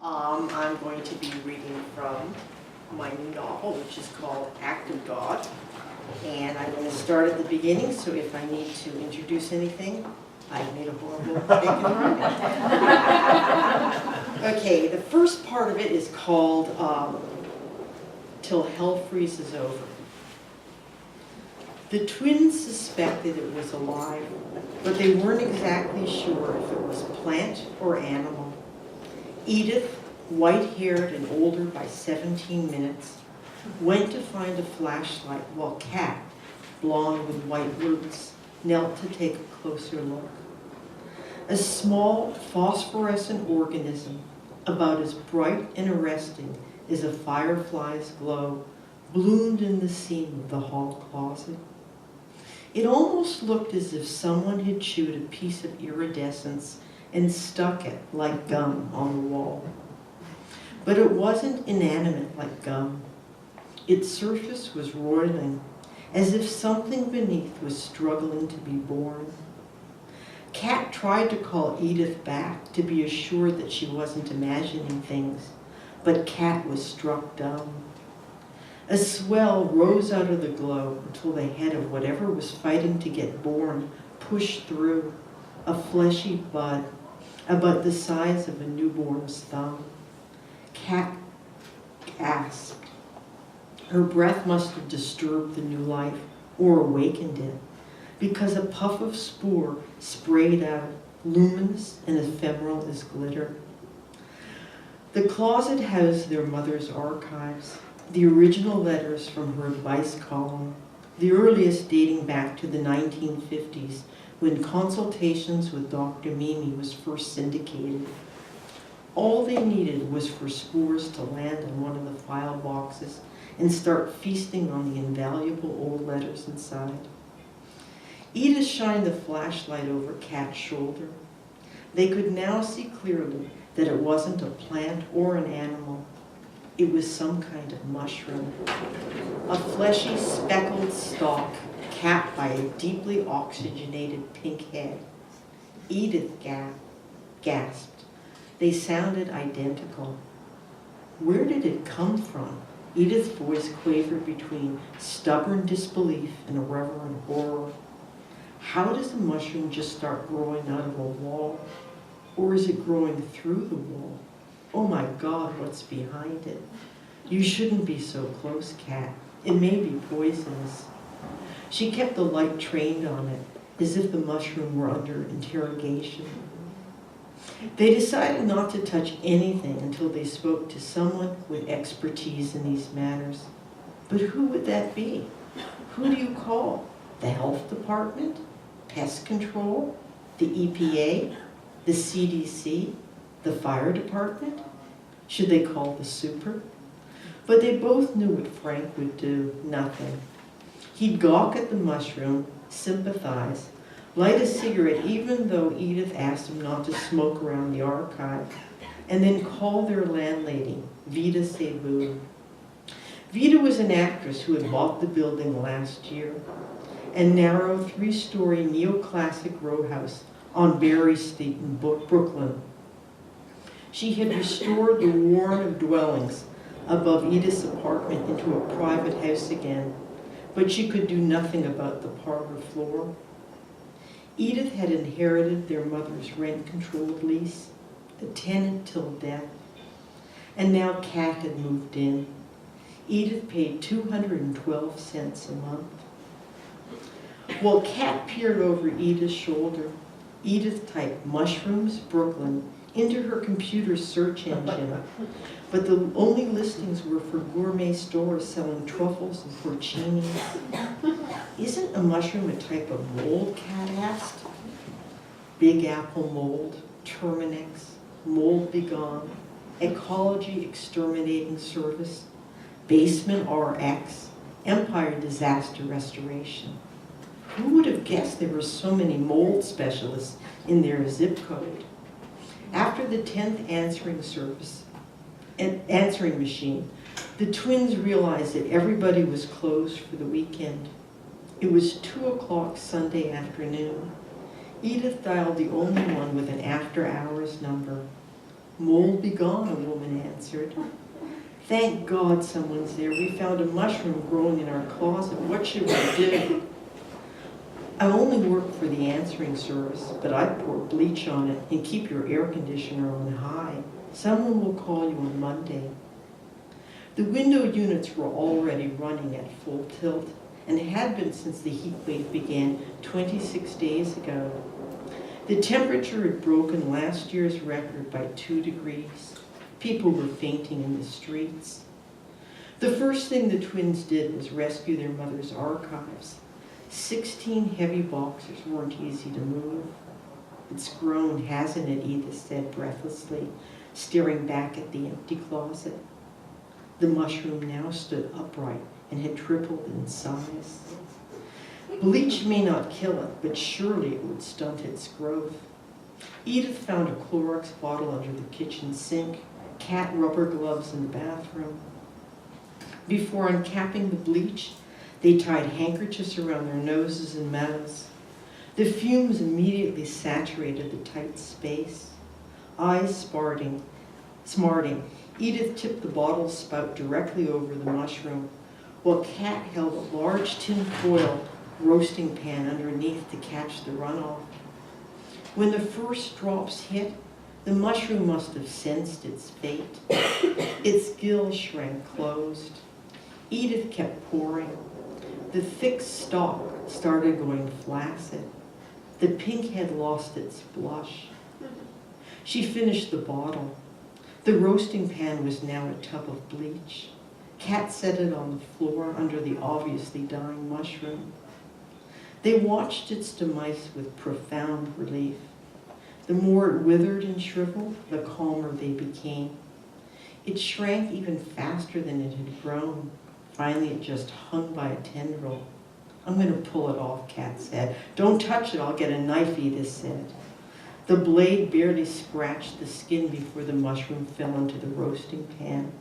I'm going to be reading from my new novel, which is called Act of God. And I'm going to start at the beginning, so if I need to introduce anything, I've made a horrible mistake in writing. Okay, the first part of it is called Till Hell Freezes Over. The twins suspected it was alive, but they weren't exactly sure if it was plant or animal. Edith, white-haired and older by 17 minutes, went to find a flashlight while Kat, blonde with white roots, knelt to take a closer look. A small phosphorescent organism, about as bright and arresting as a firefly's glow, bloomed in the seam of the hall closet. It almost looked as if someone had chewed a piece of iridescence and stuck it like gum on the wall. But it wasn't inanimate like gum. Its surface was roiling, as if something beneath was struggling to be born. Kat tried to call Edith back to be assured that she wasn't imagining things, but Kat was struck dumb. A swell rose out of the glow until the head of whatever was fighting to get born pushed through, a fleshy bud about the size of a newborn's thumb. Kat gasped. Her breath must have disturbed the new life or awakened it, because a puff of spore sprayed out, luminous and ephemeral as glitter. The closet housed their mother's archives, the original letters from her advice column, the earliest dating back to the 1950s, when Consultations with Dr. Mimi was first syndicated. All they needed was for spores to land in one of the file boxes and start feasting on the invaluable old letters inside. Edith shined the flashlight over Kat's shoulder. They could now see clearly that it wasn't a plant or an animal. It was some kind of mushroom. A fleshy, speckled stalk capped by a deeply oxygenated pink head. Edith gasped. They sounded identical. Where did it come from? Edith's voice quavered between stubborn disbelief and irreverent horror. How does a mushroom just start growing out of a wall? Or is it growing through the wall? Oh my God, what's behind it? You shouldn't be so close, Kat. It may be poisonous. She kept the light trained on it, as if the mushroom were under interrogation. They decided not to touch anything until they spoke to someone with expertise in these matters. But who would that be? Who do you call? The health department? Pest control? The EPA? The CDC? The fire department? Should they call the super? But they both knew what Frank would do, nothing. He'd gawk at the mushroom, sympathize, light a cigarette even though Edith asked him not to smoke around the archive, and then call their landlady, Vida Cebu. Vida was an actress who had bought the building last year, a narrow 3-story neoclassic row house on Berry Street in Brooklyn. She had restored the warren of dwellings above Edith's apartment into a private house again, but she could do nothing about the parlor floor. Edith had inherited their mother's rent-controlled lease, a tenant till death, and now Kat had moved in. Edith paid 212 cents a month. While Kat peered over Edith's shoulder, Edith typed mushrooms, Brooklyn, into her computer's search engine, but the only listings were for gourmet stores selling truffles and porcinis. Isn't a mushroom a type of mold, Kat asked? Big apple mold, Terminex, mold begone, ecology exterminating service, basement RX, Empire disaster restoration. Who would have guessed there were so many mold specialists in their zip code? After the 10th answering machine, the twins realized that everybody was closed for the weekend. It was 2 o'clock Sunday afternoon. Edith dialed the only one with an after-hours number. Mold be gone, a woman answered. Thank God someone's there. We found a mushroom growing in our closet. What should we do? I only work for the answering service, but I'd pour bleach on it and keep your air conditioner on high. Someone will call you on Monday. The window units were already running at full tilt and had been since the heat wave began 26 days ago. The temperature had broken last year's record by 2 degrees. People were fainting in the streets. The first thing the twins did was rescue their mother's archives. 16 heavy boxes weren't easy to move. It's grown, hasn't it? Edith said breathlessly, staring back at the empty closet. The mushroom now stood upright and had tripled in size. Bleach may not kill it, but surely it would stunt its growth. Edith found a Clorox bottle under the kitchen sink, cat rubber gloves in the bathroom. Before uncapping the bleach, they tied handkerchiefs around their noses and mouths. The fumes immediately saturated the tight space. Eyes smarting, Edith tipped the bottle spout directly over the mushroom, while Kat held a large tin foil roasting pan underneath to catch the runoff. When the first drops hit, the mushroom must have sensed its fate. Its gills shrank closed. Edith kept pouring. The thick stalk started going flaccid. The pink had lost its blush. She finished the bottle. The roasting pan was now a tub of bleach. Kat set it on the floor under the obviously dying mushroom. They watched its demise with profound relief. The more it withered and shriveled, the calmer they became. It shrank even faster than it had grown. Finally, it just hung by a tendril. I'm going to pull it off, Kat said. Don't touch it, I'll get a knife, Edith said. The blade barely scratched the skin before the mushroom fell into the roasting pan.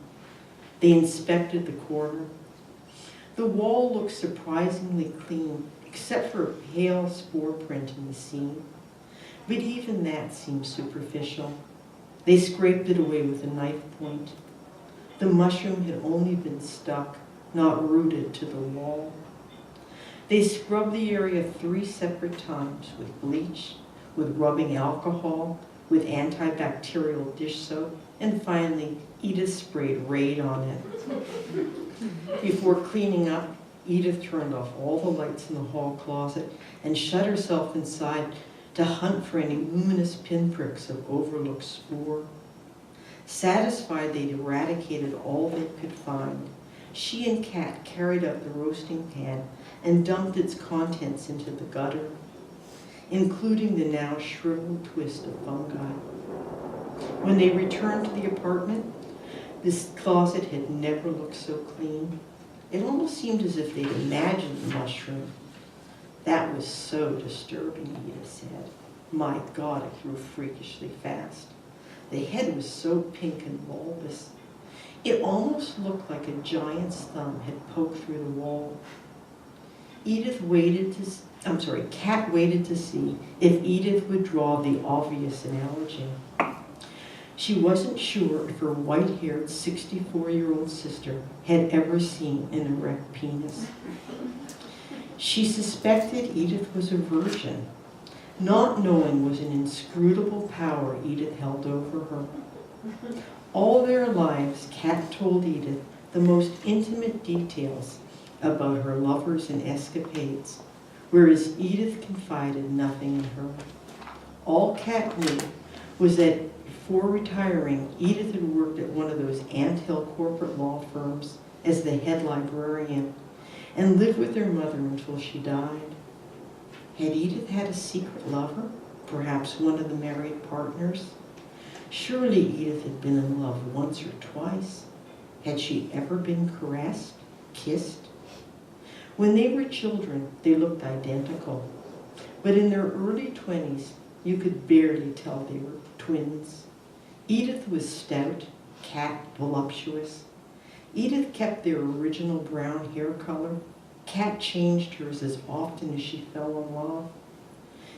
They inspected the corner. The wall looked surprisingly clean, except for a pale spore print in the seam. But even that seemed superficial. They scraped it away with a knife point. The mushroom had only been stuck, not rooted to the wall. They scrubbed the area 3 separate times with bleach, with rubbing alcohol, with antibacterial dish soap, and finally, Edith sprayed Raid on it. Before cleaning up, Edith turned off all the lights in the hall closet and shut herself inside to hunt for any luminous pinpricks of overlooked spoor. Satisfied they'd eradicated all they could find, she and Kat carried out the roasting pan and dumped its contents into the gutter, including the now shriveled twist of fungi. When they returned to the apartment, this closet had never looked so clean. It almost seemed as if they'd imagined the mushroom. That was so disturbing, Edith said. My God, it grew freakishly fast. The head was so pink and bulbous. It almost looked like a giant's thumb had poked through the wall. Kat waited to see if Edith would draw the obvious analogy. She wasn't sure if her white-haired 64-year-old sister had ever seen an erect penis. She suspected Edith was a virgin. Not knowing was an inscrutable power Edith held over her. All their lives, Kat told Edith the most intimate details about her lovers and escapades, whereas Edith confided nothing in her. All Kat knew was that before retiring, Edith had worked at one of those anthill corporate law firms as the head librarian and lived with her mother until she died. Had Edith had a secret lover, perhaps one of the married partners? Surely Edith had been in love once or twice. Had she ever been caressed, kissed? When they were children, they looked identical. But in their early 20s, you could barely tell they were twins. Edith was stout, Kat voluptuous. Edith kept their original brown hair color. Kat changed hers as often as she fell in love.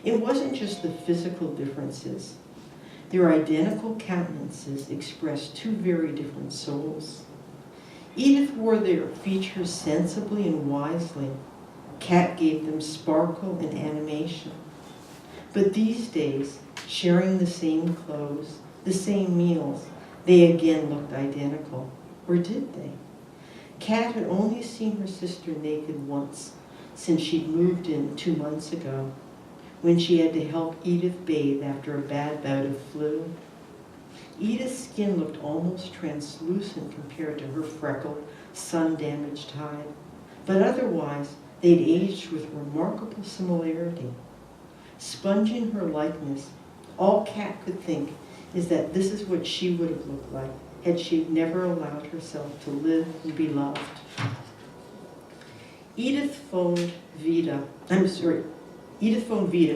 It wasn't just the physical differences. Their identical countenances expressed two very different souls. Edith wore their features sensibly and wisely. Kat gave them sparkle and animation. But these days, sharing the same clothes, the same meals, they again looked identical. Or did they? Kat had only seen her sister naked once since she'd moved in 2 months ago, when she had to help Edith bathe after a bad bout of flu. Edith's skin looked almost translucent compared to her freckled, sun-damaged hide, but otherwise they'd aged with remarkable similarity. Sponging her likeness, all Kat could think is that this is what she would have looked like had she never allowed herself to live and be loved. Edith phoned Vida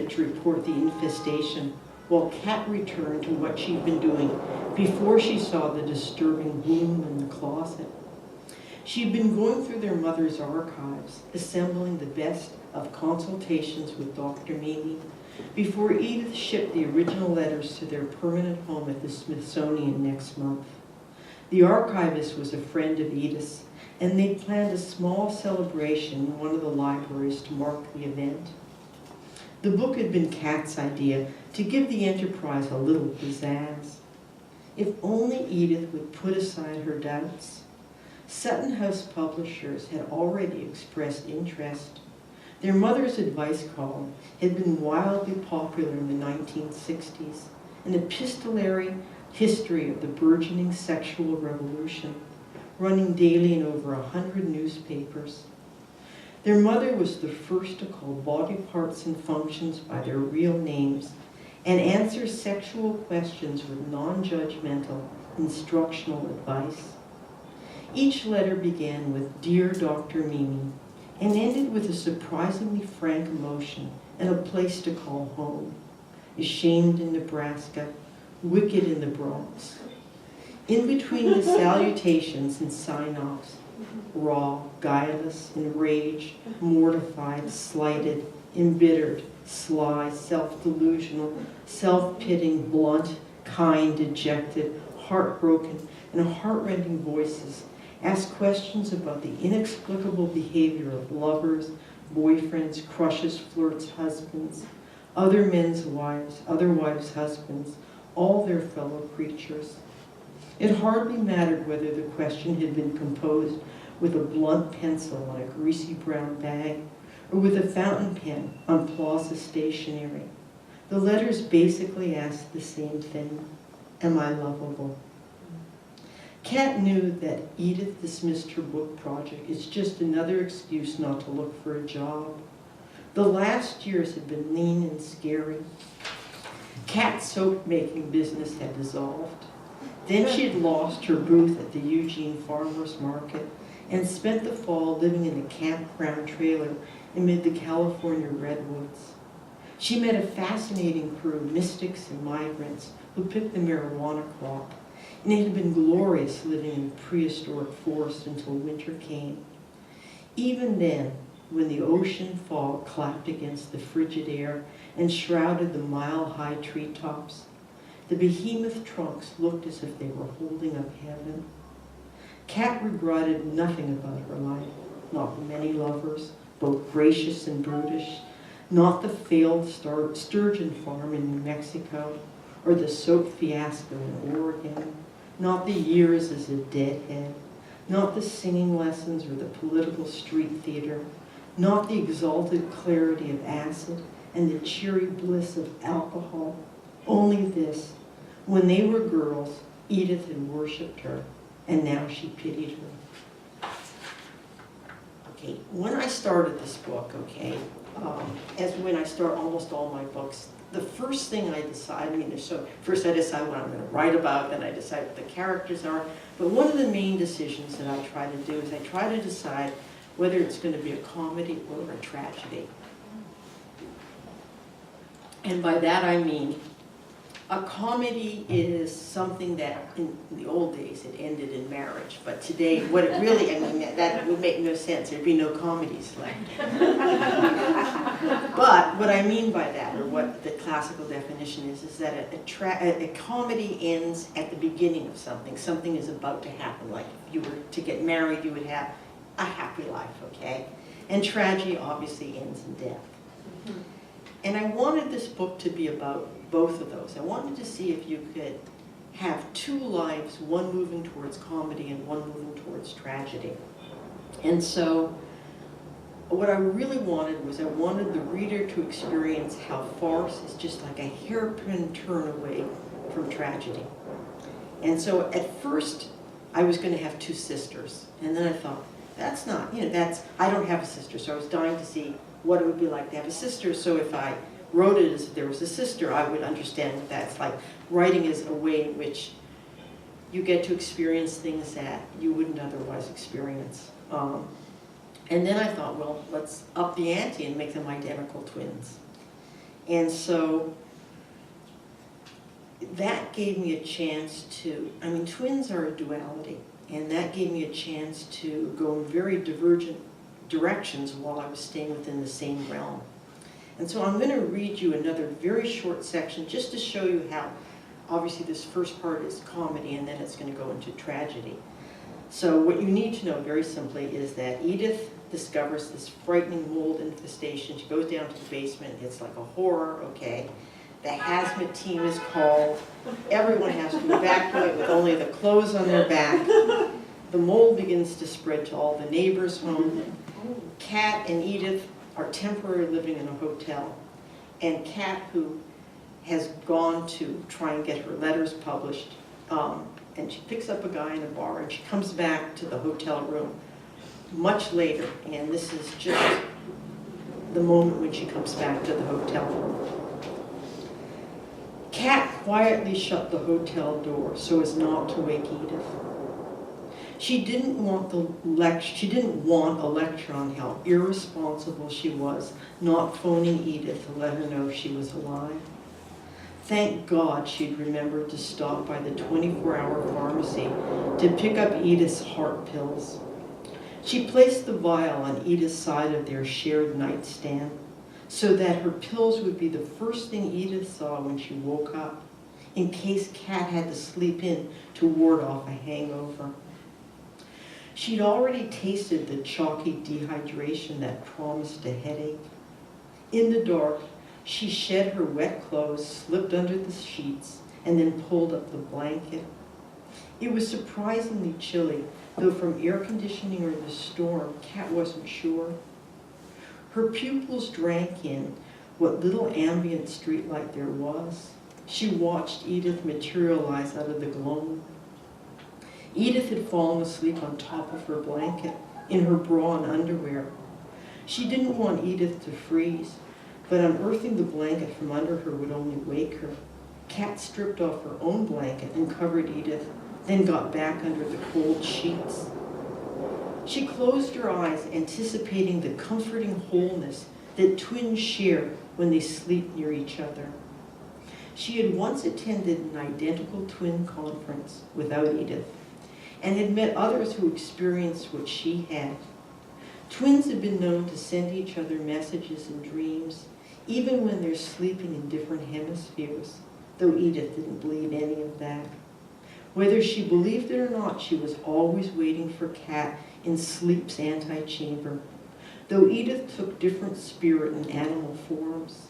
to report the infestation, while Kat returned to what she'd been doing before she saw the disturbing wound in the closet. She'd been going through their mother's archives, assembling the best of consultations with Dr. Mimi, before Edith shipped the original letters to their permanent home at the Smithsonian next month. The archivist was a friend of Edith's, and they'd planned a small celebration in one of the libraries to mark the event. The book had been Kat's idea to give the enterprise a little pizzazz. If only Edith would put aside her doubts. Sutton House publishers had already expressed interest. Their mother's advice column had been wildly popular in the 1960s, an epistolary history of the burgeoning sexual revolution, running daily in over 100 newspapers. Their mother was the first to call body parts and functions by their real names and answer sexual questions with non-judgmental, instructional advice. Each letter began with "Dear Dr. Mimi," and ended with a surprisingly frank emotion and a place to call home. Ashamed in Nebraska, wicked in the Bronx. In between the salutations and sign-offs, raw, guileless, enraged, mortified, slighted, embittered, sly, self-delusional, self-pitying, blunt, kind, dejected, heartbroken, and heart-rending voices ask questions about the inexplicable behavior of lovers, boyfriends, crushes, flirts, husbands, other men's wives, other wives' husbands, all their fellow creatures. It hardly mattered whether the question had been composed with a blunt pencil on a greasy brown bag or with a fountain pen on Plaza stationery. The letters basically asked the same thing: am I lovable? Kat knew that Edith dismissed her book project as just another excuse not to look for a job. The last years had been lean and scary. Kat's soap-making business had dissolved. Then she had lost her booth at the Eugene Farmers Market and spent the fall living in a campground trailer amid the California redwoods. She met a fascinating crew, mystics and migrants, who picked the marijuana crop, and it had been glorious living in a prehistoric forest until winter came. Even then, when the ocean fog clapped against the frigid air and shrouded the mile-high treetops, the behemoth trunks looked as if they were holding up heaven. Kat regretted nothing about her life, not the many lovers, both gracious and brutish, not the failed sturgeon farm in New Mexico, or the soap fiasco in Oregon, not the years as a deadhead, not the singing lessons or the political street theater, not the exalted clarity of acid and the cheery bliss of alcohol. Only this: when they were girls, Edith had worshipped her, and now she pitied her. Okay, when I started this book, as when I start almost all my books, the first thing I decide, first I decide what I'm going to write about, then I decide what the characters are. But one of the main decisions that I try to do is I try to decide whether it's going to be a comedy or a tragedy. And by that I mean, a comedy is something that in the old days it ended in marriage, but today what it really, that would make no sense. There'd be no comedies left. But what I mean by that, or what the classical definition is that a comedy ends at the beginning of something. Something is about to happen. Like if you were to get married, you would have a happy life, okay? And tragedy obviously ends in death. Mm-hmm. And I wanted this book to be about both of those. I wanted to see if you could have two lives, one moving towards comedy and one moving towards tragedy. And so what I really wanted was I wanted the reader to experience how farce is just like a hairpin turn away from tragedy. And so at first I was going to have two sisters. And then I thought, that's not, I don't have a sister. So I was dying to see what it would be like to have a sister. So if I wrote it as if there was a sister, I would understand what that's like. Writing is a way in which you get to experience things that you wouldn't otherwise experience. And then I thought, well, let's up the ante and make them identical twins. And so that gave me a chance to, twins are a duality, and that gave me a chance to go in very divergent directions while I was staying within the same realm. And so I'm going to read you another very short section just to show you how, obviously this first part is comedy and then it's going to go into tragedy. So what you need to know very simply is that Edith discovers this frightening mold infestation. She goes down to the basement. It's like a horror, okay? The hazmat team is called. Everyone has to evacuate with only the clothes on their back. The mold begins to spread to all the neighbors' home. Kat and Edith are temporarily living in a hotel. And Kat, who has gone to try and get her letters published, and she picks up a guy in a bar, and she comes back to the hotel room much later, and this is just the moment when she comes back to the hotel room. Kat quietly shut the hotel door so as not to wake Edith. She didn't want a lecture on how irresponsible she was not phoning Edith to let her know she was alive. Thank God she'd remembered to stop by the 24-hour pharmacy to pick up Edith's heart pills. She placed the vial on Edith's side of their shared nightstand so that her pills would be the first thing Edith saw when she woke up, in case Kat had to sleep in to ward off a hangover. She'd already tasted the chalky dehydration that promised a headache. In the dark, she shed her wet clothes, slipped under the sheets, and then pulled up the blanket. It was surprisingly chilly, though from air conditioning or the storm, Kat wasn't sure. Her pupils drank in what little ambient streetlight there was. She watched Edith materialize out of the gloom. Edith had fallen asleep on top of her blanket, in her bra and underwear. She didn't want Edith to freeze, but unearthing the blanket from under her would only wake her. Kat stripped off her own blanket and covered Edith, then got back under the cold sheets. She closed her eyes, anticipating the comforting wholeness that twins share when they sleep near each other. She had once attended an identical twin conference without Edith, and had met others who experienced what she had. Twins have been known to send each other messages in dreams, even when they're sleeping in different hemispheres, though Edith didn't believe any of that. Whether she believed it or not, she was always waiting for Kat in sleep's antechamber, though Edith took different spirit and animal forms.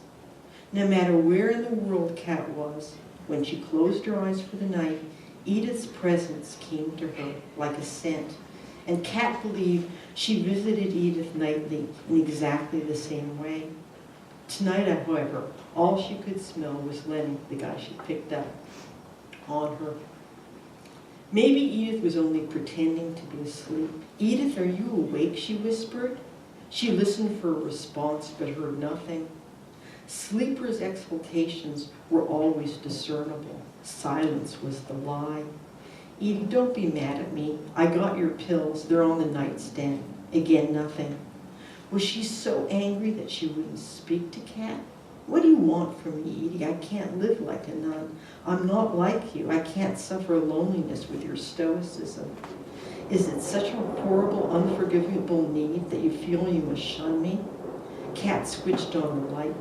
No matter where in the world Kat was, when she closed her eyes for the night, Edith's presence came to her like a scent, and Kat believed she visited Edith nightly in exactly the same way. Tonight, however, all she could smell was Lenny, the guy she picked up on her. Maybe Edith was only pretending to be asleep. "Edith, are you awake?" she whispered. She listened for a response, but heard nothing. Sleepers' exhalations were always discernible. Silence was the lie. "Edie, don't be mad at me. I got your pills. They're on the nightstand." Again, nothing. Was she so angry that she wouldn't speak to Kat? "What do you want from me, Edie? I can't live like a nun. I'm not like you. I can't suffer loneliness with your stoicism. Is it such a horrible, unforgivable need that you feel you must shun me?" Kat switched on the light.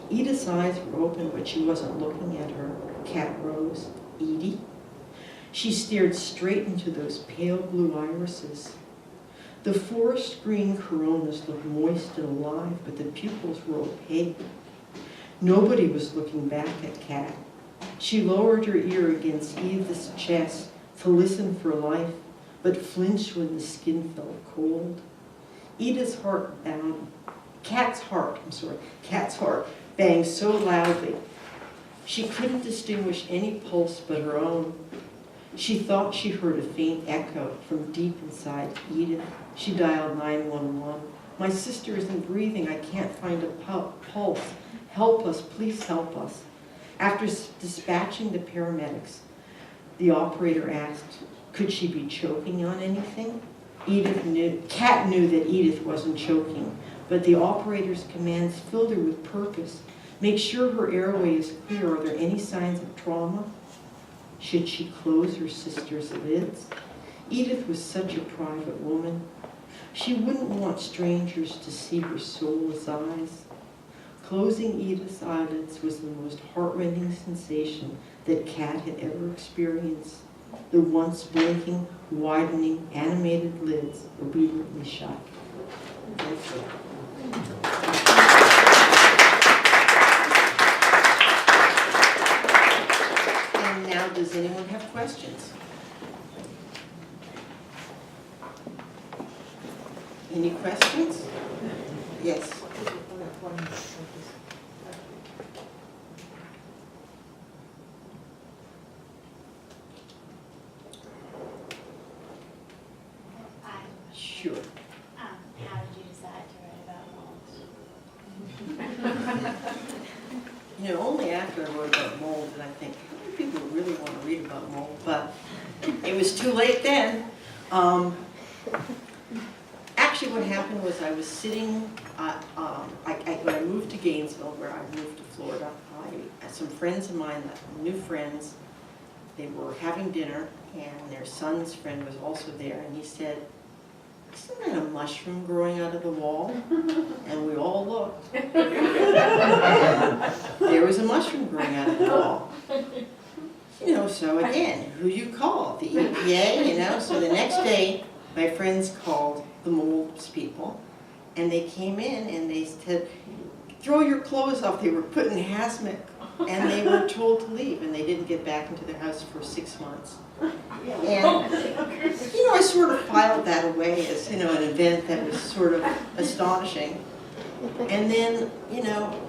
Edith's eyes were open, but she wasn't looking at her. Cat rose. Edie? She stared straight into those pale blue irises. The forest green coronas looked moist and alive, but the pupils were opaque. Nobody was looking back at Cat. She lowered her ear against Edith's chest to listen for life, but flinched when the skin felt cold. Edith's heart bound. Cat's heart banged so loudly she couldn't distinguish any pulse but her own. She thought she heard a faint echo from deep inside Edith. She dialed 911. My sister isn't breathing. I can't find a pulse. Help us, please help us. After dispatching the paramedics, the operator asked, could she be choking on anything? Cat knew that Edith wasn't choking, but the operator's commands filled her with purpose. Make sure her airway is clear. Are there any signs of trauma? Should she close her sister's lids? Edith was such a private woman. She wouldn't want strangers to see her soulless eyes. Closing Edith's eyelids was the most heart-rending sensation that Cat had ever experienced. The once blinking, widening, animated lids obediently shut. And now, does anyone have questions? Any questions? Yes. Sure. How did you decide to write about mold? You know, only after I wrote about mold did I think, how many people really want to read about mold? But it was too late then. Actually, what happened was I was sitting, when I moved to Gainesville, where I moved to Florida, some friends of mine, new friends, they were having dinner, and their son's friend was also there, and he said, isn't that a mushroom growing out of the wall? And we all looked. There was a mushroom growing out of the wall. You know, so again, who do you call? The EPA, you know? So the next day, my friends called the molds people, and they came in and they said, throw your clothes off. They were put in hazmat, and they were told to leave, and they didn't get back into their house for 6 months. And, you know, I sort of filed that away as, you know, an event that was sort of astonishing. And then, you know,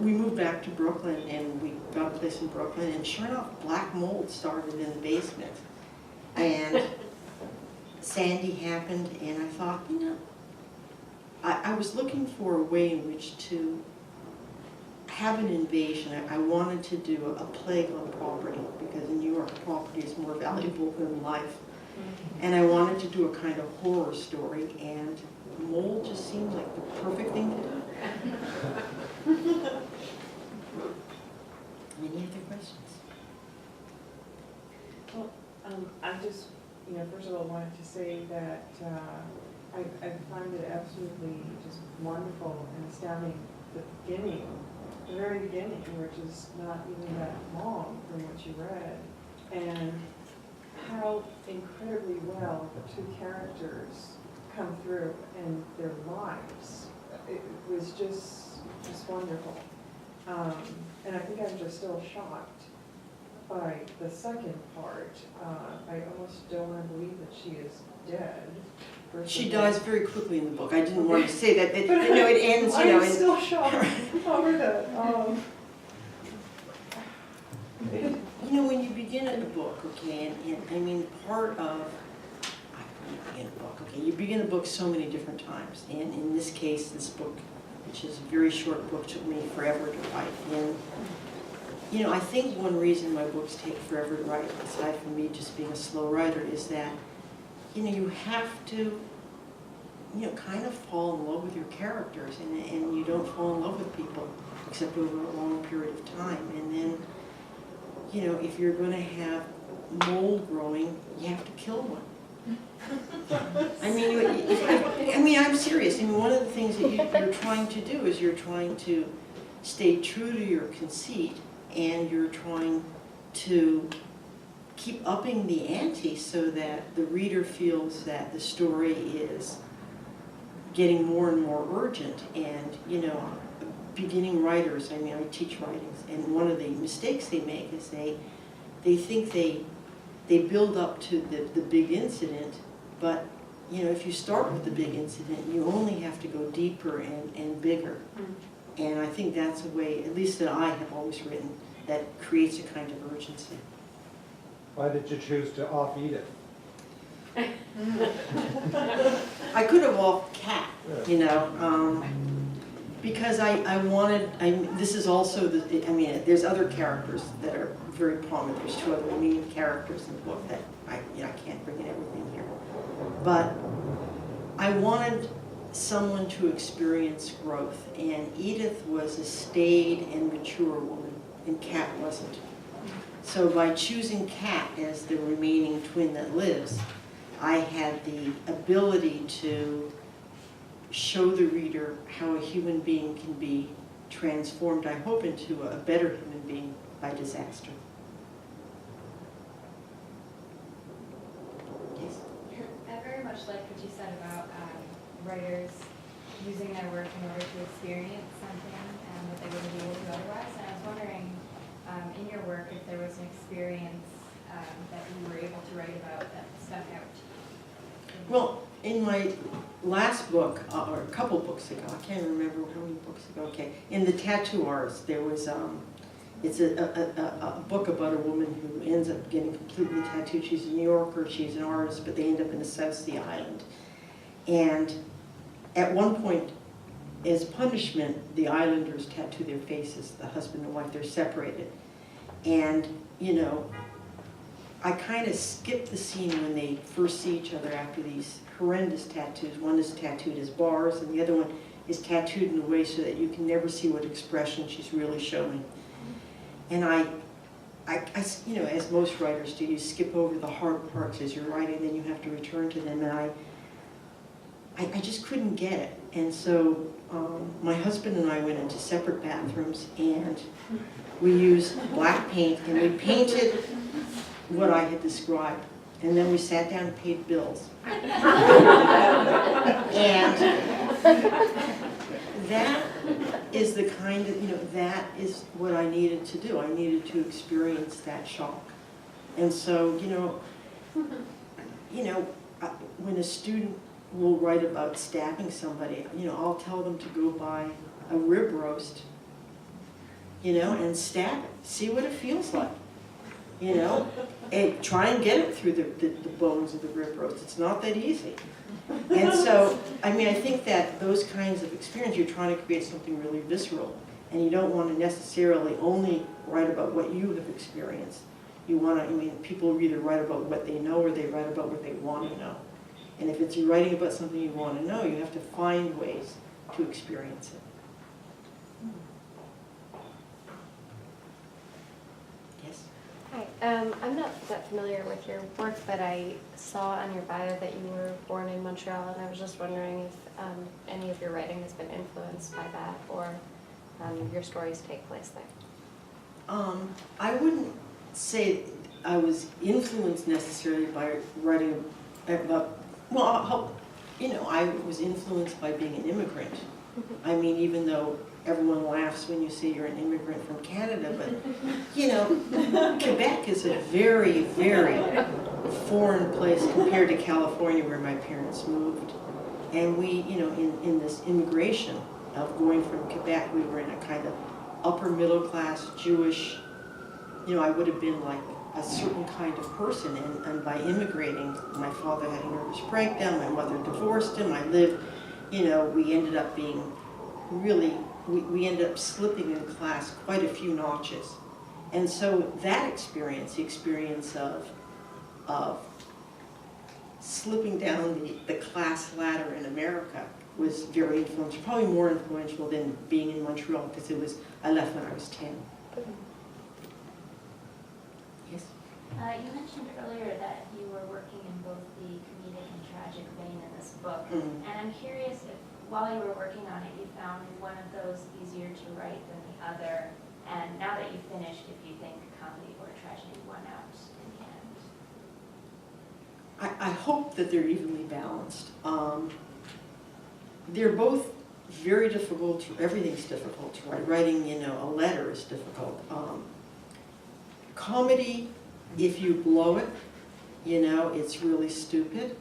we moved back to Brooklyn, and we got a place in Brooklyn, and sure enough, black mold started in the basement. And Sandy happened, and I thought, you know, I was looking for a way in which to have an invasion. I wanted to do a plague on property, because in New York, property is more valuable than life. And I wanted to do a kind of horror story, and mold just seemed like the perfect thing to do. Any other questions? Well, I just, you know, first of all, wanted to say that I find it absolutely just wonderful and astounding, the beginning, the very beginning, which is not even that long from what you read, and how incredibly well the two characters come through in their lives. It was just wonderful. And I think I'm just still shocked by the second part. I almost don't want to believe that she is dead. She dies very quickly in the book. I didn't want to say that. You know, it ends, you know. I'm still shocked over that. You know, when you begin a book, okay, and I mean, part of, when you begin a book, okay, you begin a book so many different times. And in this case, this book, which is a very short book, took me forever to write. And, you know, I think one reason my books take forever to write, aside from me just being a slow writer, is that, you know, you have to, you know, kind of fall in love with your characters, and you don't fall in love with people except over a long period of time. And then, you know, if you're going to have mold growing, you have to kill one. I mean, I'm serious. I mean, one of the things that you're trying to do is you're trying to stay true to your conceit and you're trying to keep upping the ante so that the reader feels that the story is getting more and more urgent. And, you know, beginning writers, I mean, I teach writings, and one of the mistakes they make is they think they build up to the big incident, but, you know, if you start with the big incident, you only have to go deeper and bigger. And I think that's a way, at least that I have always written, that creates a kind of urgency. Why did you choose to off Edith? I could have off Cat, you know, because I wanted, this is also, there's other characters that are very prominent. There's two other main characters in the book that I can't bring in everything here. But I wanted someone to experience growth, and Edith was a staid and mature woman, and Cat wasn't. So by choosing Cat as the remaining twin that lives, I had the ability to show the reader how a human being can be transformed, I hope, into a better human being by disaster. Yes? I very much like what you said about writers using their work in order to experience something that they wouldn't be able to otherwise. And I was wondering, in your work, if there was an experience that you were able to write about that stuck out. Well, in my last book, or a couple books ago, I can't remember how many books ago, okay, in The Tattoo Artist, there was, it's a book about a woman who ends up getting completely tattooed. She's a New Yorker, she's an artist, but they end up in the South Sea Island. And at one point, as punishment, the islanders tattoo their faces, the husband and wife, they're separated. And, you know, I kind of skipped the scene when they first see each other after these horrendous tattoos. One is tattooed as bars, and the other one is tattooed in a way so that you can never see what expression she's really showing. And I you know, as most writers do, you skip over the hard parts as you're writing, then you have to return to them, and I just couldn't get it. And so my husband and I went into separate bathrooms, and we used black paint, and we painted what I had described. And then we sat down and paid bills. And that is the kind of, you know, that is what I needed to do. I needed to experience that shock. And so, you know, when a student will write about stabbing somebody, you know, I'll tell them to go buy a rib roast, you know, and stab it. See what it feels like, you know, and try and get it through the bones of the rib roast. It's not that easy. And so, I mean, I think that those kinds of experience, you're trying to create something really visceral, and you don't want to necessarily only write about what you have experienced. You want to, I mean, people either write about what they know or they write about what they want to know. And if it's you're writing about something you want to know, you have to find ways to experience it. Yes? Hi, I'm not that familiar with your work, but I saw on your bio that you were born in Montreal, and I was just wondering if any of your writing has been influenced by that, or your stories take place there. I wouldn't say I was influenced necessarily by writing about, well, you know, I was influenced by being an immigrant. I mean, even though everyone laughs when you say you're an immigrant from Canada, but, you know, Quebec is a very, very foreign place compared to California where my parents moved. And we, you know, in this immigration of going from Quebec, we were in a kind of upper middle class Jewish, you know, I would have been like a certain kind of person, and by immigrating, my father had a nervous breakdown, my mother divorced him, I lived, you know, we ended up being really, we ended up slipping in class quite a few notches. And so that experience, the experience of slipping down the class ladder in America was very influential, probably more influential than being in Montreal, because I left when I was 10. Yes? You mentioned earlier that you were working in both the comedic and tragic vein in this book. Mm-hmm. And I'm curious if while you were working on it, you found one of those easier to write than the other, and now that you've finished, if you think comedy or tragedy won out in the end? I hope that they're evenly balanced. They're both very difficult, everything's difficult to write. Writing, a letter is difficult. Comedy, if you blow it, it's really stupid.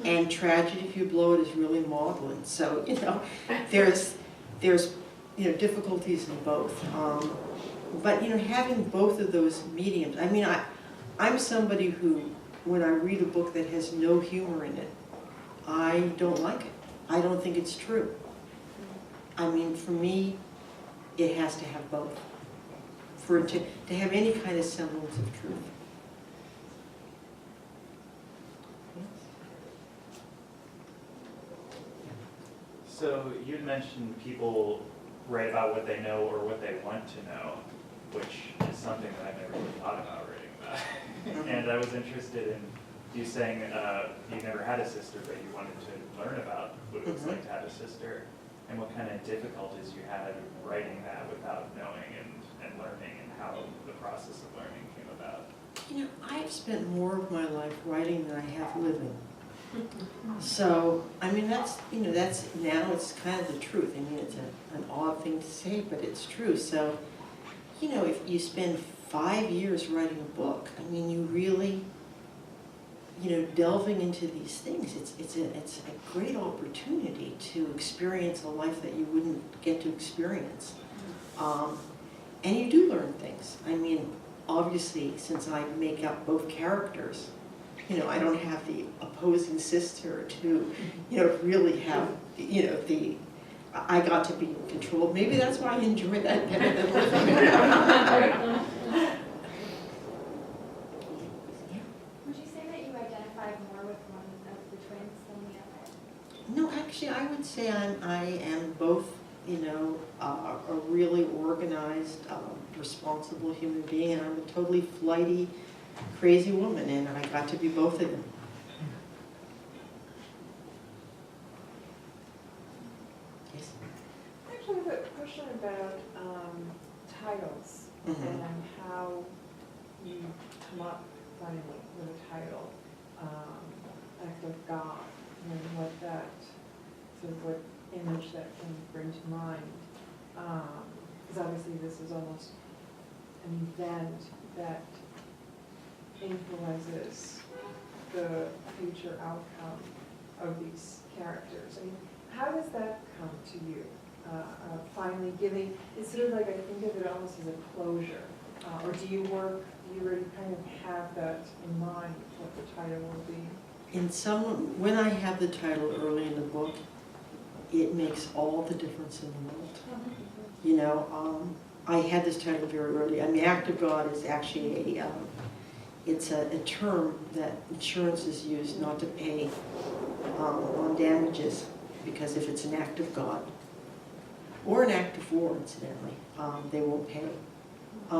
And tragedy, if you blow it, is really maudlin. So, there's difficulties in both. But, having both of those mediums, I mean, I'm somebody who, when I read a book that has no humor in it, I don't like it. I don't think it's true. I mean, for me, it has to have both. For it to have any kind of semblance of truth. So you had mentioned people write about what they know or what they want to know, which is something that I've never really thought about writing about. And I was interested in you saying you never had a sister, but you wanted to learn about what it was like to have a sister, and what kind of difficulties you had writing that without knowing and learning, and how the process of learning came about. I've spent more of my life writing than I have living. So, I mean, that's now it's kind of the truth. I mean, it's an odd thing to say, but it's true. So, if you spend 5 years writing a book, I mean, you really, delving into these things, it's a great opportunity to experience a life that you wouldn't get to experience. And you do learn things. I mean, obviously, since I make up both characters, I don't have the opposing sister to, really have, I got to be in control. Maybe that's why I enjoy that better than living. Would you say that you identified more with one of the twins than the other? No, actually, I would say I am both, a really organized, responsible human being, and I'm a totally flighty, crazy woman, and I got to be both of them. Yes? Actually, I have a question about titles and how you come up finally with a title, Act of God, and what that, sort of what image that can bring to mind. Because obviously this is almost an event that influences the future outcome of these characters. I mean, how does that come to you? Finally giving, it's sort of like, I think of it almost as a closure. Or do you already kind of have that in mind, what the title will be? When I have the title early in the book, it makes all the difference in the world. I had this title very early. I mean, Act of God is actually it's a term that insurance is used not to pay on damages, because if it's an act of God, or an act of war, incidentally, they won't pay.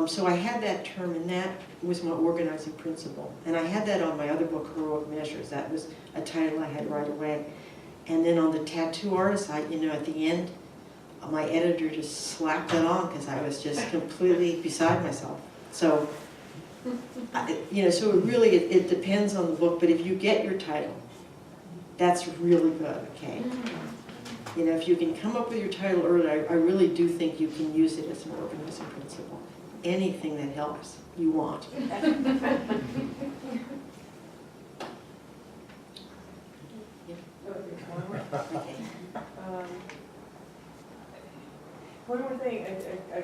So I had that term, and that was my organizing principle. And I had that on my other book, Heroic Measures. That was a title I had right away. And then on the tattoo artist, at the end, my editor just slapped that on because I was just completely beside myself. So, so it depends on the book, but if you get your title, that's really good, okay? If you can come up with your title early, I really do think you can use it as an organizing principle. Anything that helps, you want. Okay. One more thing, I'm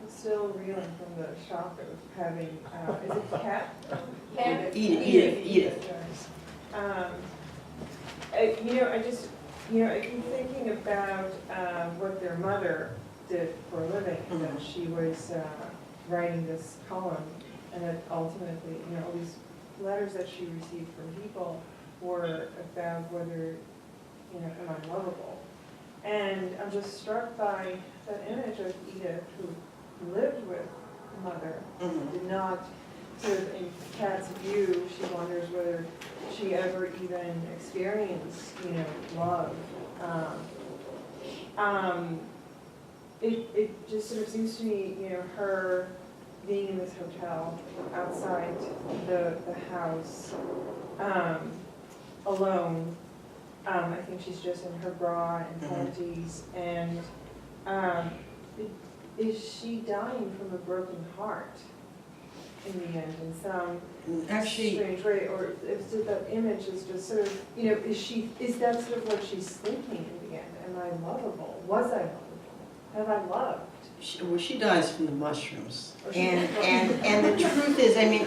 still reeling from the shock of having, is it Cat? Edith. I keep thinking about what their mother did for a living, and that she was writing this column, and that ultimately, all these letters that she received from people were about whether, am I lovable? And I'm just struck by that image of Edith, who lived with her mother, did not, sort of in Kat's view, she wonders whether she ever even experienced, love. it just sort of seems to me, you know, her being in this hotel outside the house, alone. I think she's just in her bra and panties, and is she dying from a broken heart in the end in some Actually, strange way, or if that image is just sort of, you know, is that sort of what she's thinking in the end? Am I lovable? Was I lovable? Have I loved? well, she dies from the mushrooms. Or she- And the truth is, I mean,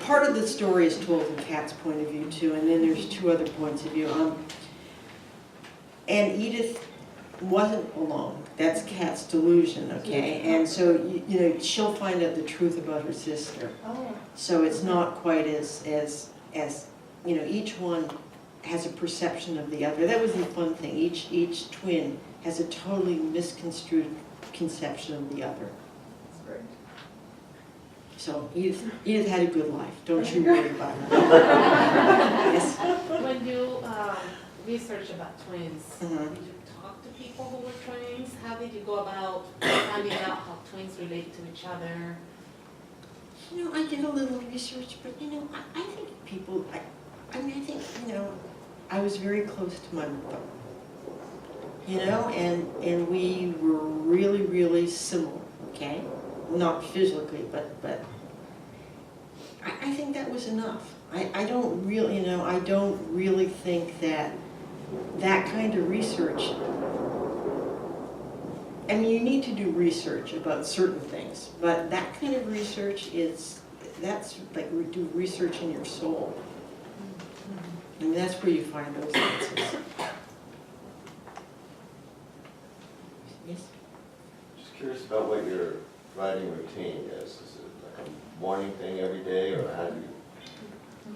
part of the story is told from Kat's point of view too, and then there's two other points of view. And Edith wasn't alone. That's Kat's delusion, okay? And so, you know, she'll find out the truth about her sister. Oh. So it's not quite as, you know, each one has a perception of the other. That was the fun thing. Each twin has a totally misconstrued conception of the other. That's great. So Edith had a good life. Don't you worry about her. Yes? When you research about twins, Mhm. did you talk to people who were twins? How did you go about finding out how twins relate to each other? You know, I did a little research, but you know, I think people, I mean, I think, you know, I was very close to my mother. You know, and we were really, really similar, okay? Not physically, but I think that was enough. I don't really, you know, I don't really think that kind of research, I mean, you need to do research about certain things, but that kind of research that's like we do research in your soul. I mean, that's where you find those answers. Yes? Just curious about what your writing routine is. Is it like a morning thing every day, or how do you,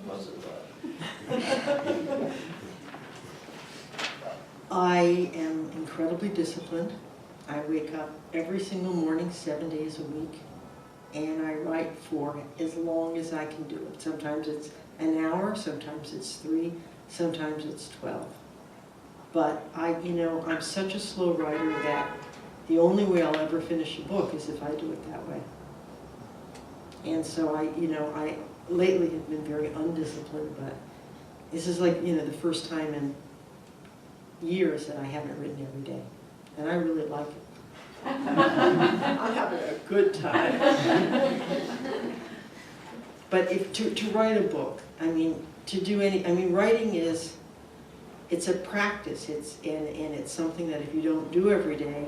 what's it about? I am incredibly disciplined. I wake up every single morning, 7 days a week, and I write for as long as I can do it. Sometimes it's an hour, sometimes it's 3, sometimes it's 12. But you know, I'm such a slow writer that the only way I'll ever finish a book is if I do it that way. And so I lately have been very undisciplined, but this is like, you know, the first time in years that I haven't written every day. And I really like it. I'm having a good time. But to write a book, I mean, writing it's a practice. And it's something that if you don't do every day,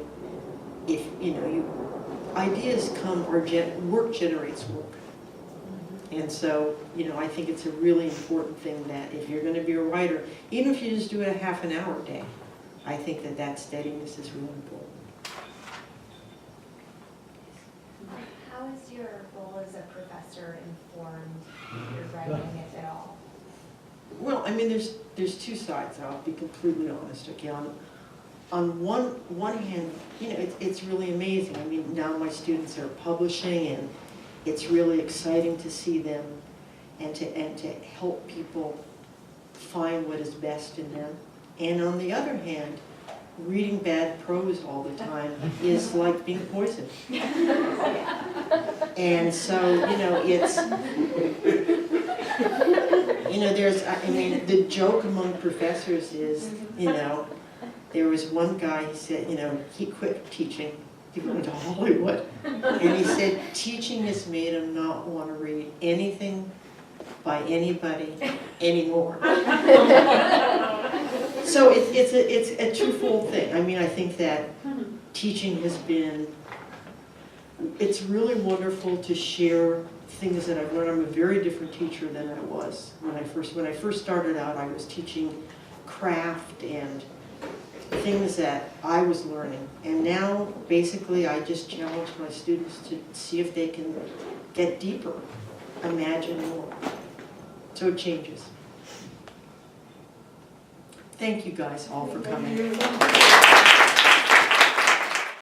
if you know, ideas come or work generates work. And so, you know, I think it's a really important thing that if you're going to be a writer, even if you just do it a half an hour a day, I think that steadiness is really important. How is your role as a professor informed your writing, if at all? Well, I mean, there's two sides. I'll be completely honest. Okay, on one hand, you know, it's really amazing. I mean, now my students are publishing, and it's really exciting to see them, and to help people find what is best in them. And on the other hand, reading bad prose all the time is like being poisoned. And so, you know, it's, you know, I mean, the joke among professors is, you know, there was one guy, he said, you know, he quit teaching to go into Hollywood. And he said, teaching has made him not want to read anything by anybody anymore. So it's a twofold thing. I mean, I think that teaching has been, it's really wonderful to share things that I've learned. I'm a very different teacher than I was when I first started out. I was teaching craft and things that I was learning. And now, basically, I just challenge my students to see if they can get deeper, imagine more. So it changes. Thank you guys all for coming. Thank you.